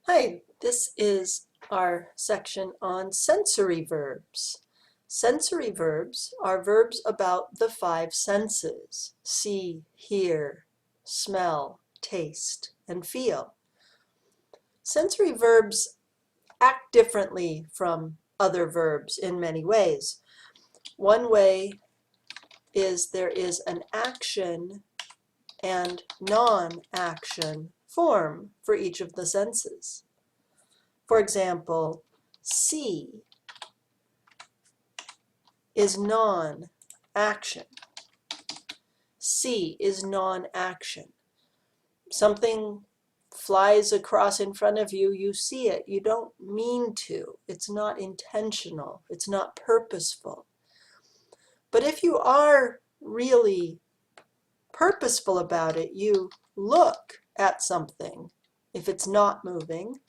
Hi, this is our section on sensory verbs. Sensory verbs are verbs about the five senses: see, hear, smell, taste, and feel. Sensory verbs act differently from other verbs in many ways. One way is there is an action and non-action form for each of the senses. For example, see is non-action. See is non-action. Something flies across in front of you, you see it. You don't mean to. It's not intentional. It's not purposeful. But if you are really purposeful about it, you look at something if it's not moving,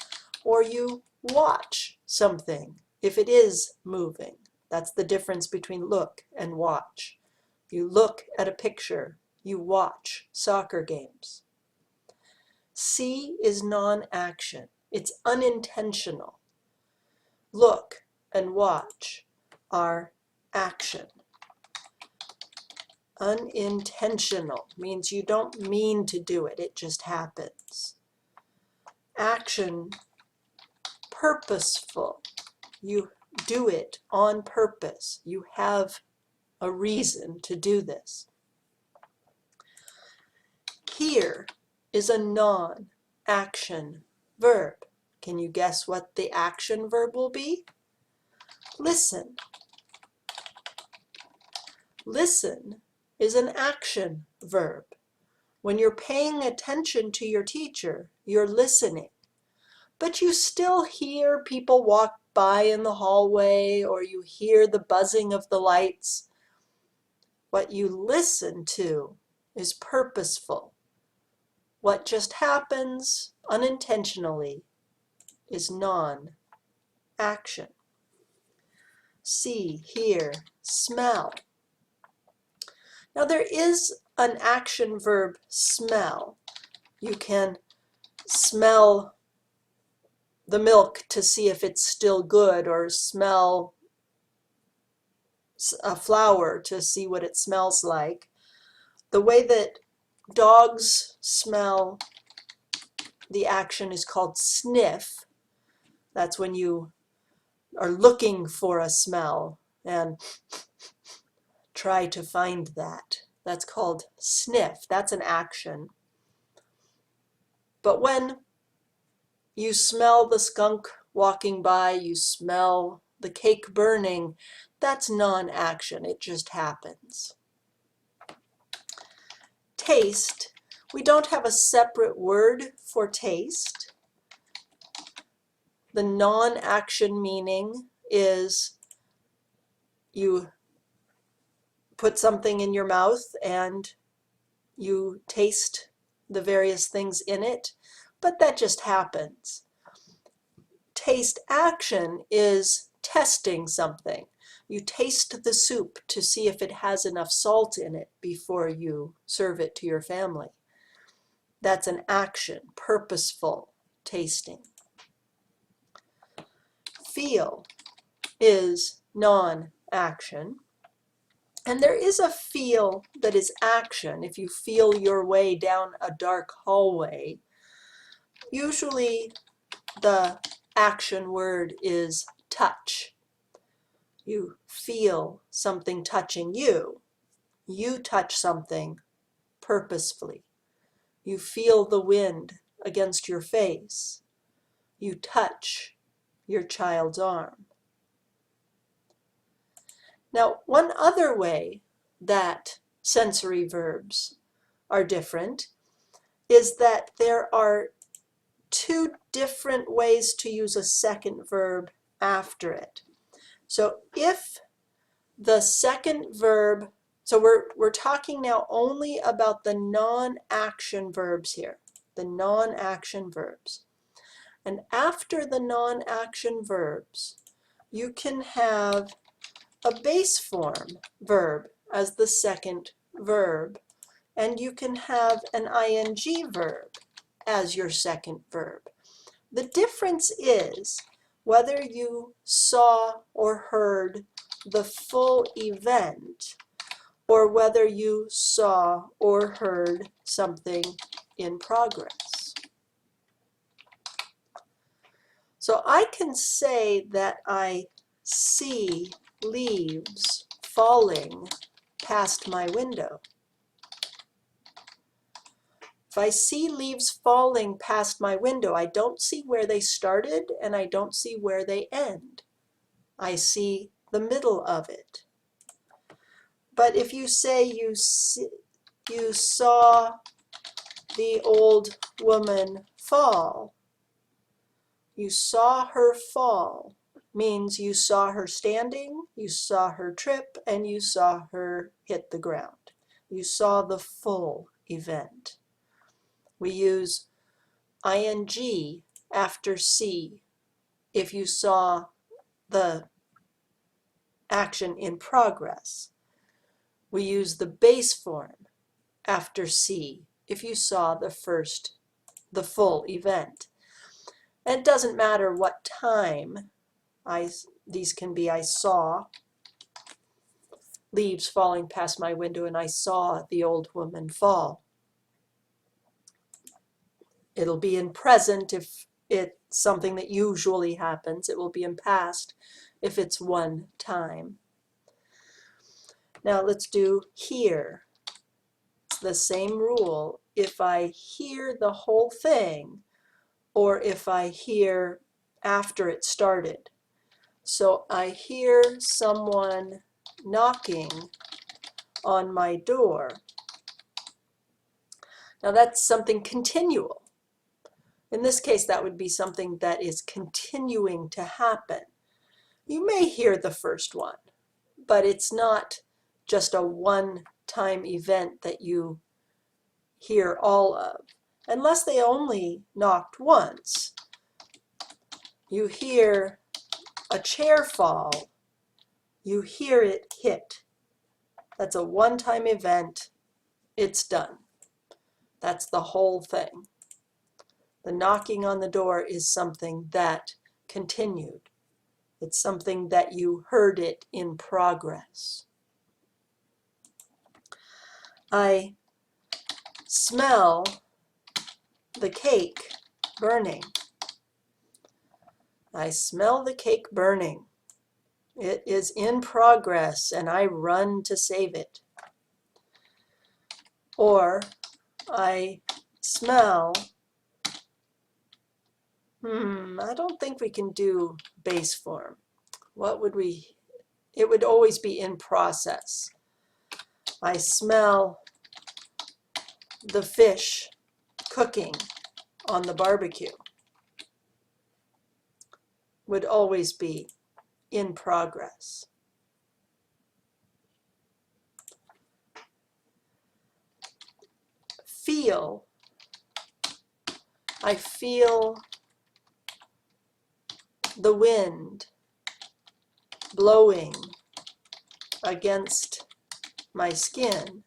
or you watch something if it is moving. That's the difference between look and watch. You look at a picture, you watch soccer games. See is non-action. It's unintentional. Look and watch are action. Unintentional means you don't mean to do it, it just happens. Action, purposeful. You do it on purpose. You have a reason to do this. Hear is a non-action verb. Can you guess what the action verb will be? Listen. Listen is an action verb. When you're paying attention to your teacher, you're listening. But you still hear people walk by in the hallway, or you hear the buzzing of the lights. What you listen to is purposeful. What just happens unintentionally is non-action. See, hear, smell. Now there is an action verb, smell. You can smell the milk to see if it's still good, or smell a flower to see what it smells like. The way that dogs smell, the action is called sniff. That's when you are looking for a smell and try to find that. That's called sniff. That's an action. But when you smell the skunk walking by, you smell the cake burning, that's non-action. It just happens. Taste. We don't have a separate word for taste. The non-action meaning is you put something in your mouth and you taste the various things in it, but that just happens. Taste action is testing something. You taste the soup to see if it has enough salt in it before you serve it to your family. That's an action, purposeful tasting. Feel is non-action. And there is a feel that is action. If you feel your way down a dark hallway, usually the action word is touch. You feel something touching you. You touch something purposefully. You feel the wind against your face. You touch your child's arm. Now, one other way that sensory verbs are different is that there are two different ways to use a second verb after it. So if the second verb, so we're talking now only about the non-action verbs here, the non-action verbs. And after the non-action verbs, you can have a base form verb as the second verb, and you can have an ing verb as your second verb. The difference is whether you saw or heard the full event or whether you saw or heard something in progress. So I can say that I see leaves falling past my window. If I see leaves falling past my window, I don't see where they started and I don't see where they end. I see the middle of it. But if you say you saw the old woman fall, you saw her fall means you saw her standing, you saw her trip, and you saw her hit the ground. You saw the full event. We use ing after see if you saw the action in progress. We use the base form after see if you saw the full event. And it doesn't matter what time. These can be I saw leaves falling past my window and I saw the old woman fall. It'll be in present if it's something that usually happens. It will be in past if it's one time. Now let's do hear. It's the same rule if I hear the whole thing or if I hear after it started. So I hear someone knocking on my door. Now that's something continual. In this case, that would be something that is continuing to happen. You may hear the first one, but it's not just a one-time event that you hear all of, unless they only knocked once. You hear a chair fall, you hear it hit. That's a one-time event, it's done. That's the whole thing. The knocking on the door is something that continued. It's something that you heard it in progress. I smell the cake burning. I smell the cake burning. It is in progress and I run to save it. Or I smell, I don't think we can do base form. What would we, it would always be in process. I smell the fish cooking on the barbecue. Would always be in progress. Feel. I feel the wind blowing against my skin.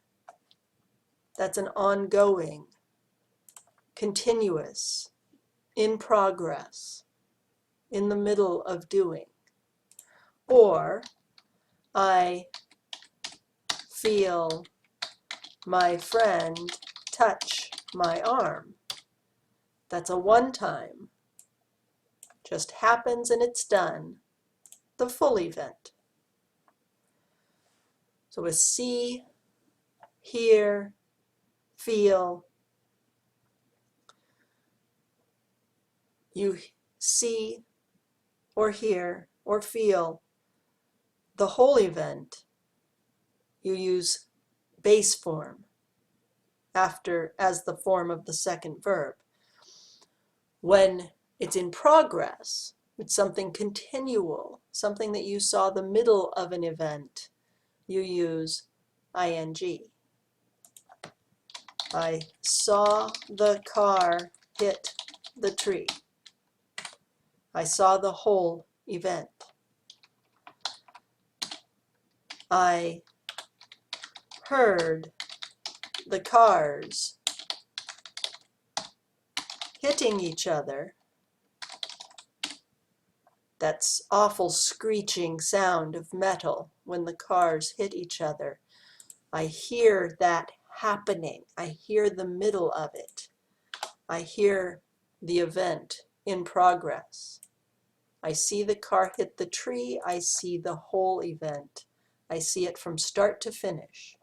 That's an ongoing, continuous, in progress, in the middle of doing. Or I feel my friend touch my arm. That's a one-time. Just happens and it's done. The full event. So with see, hear, feel. You see or hear or feel the whole event. You use base form as the form of the second verb. When it's in progress, it's something continual, something that you saw the middle of an event, you use ing. I saw the car hit the tree. I saw the whole event. I heard the cars hitting each other that awful screeching sound of metal when the cars hit each other. I hear that happening. I hear the middle of it. I hear the event in progress. I see the car hit the tree. I see the whole event. I see it from start to finish.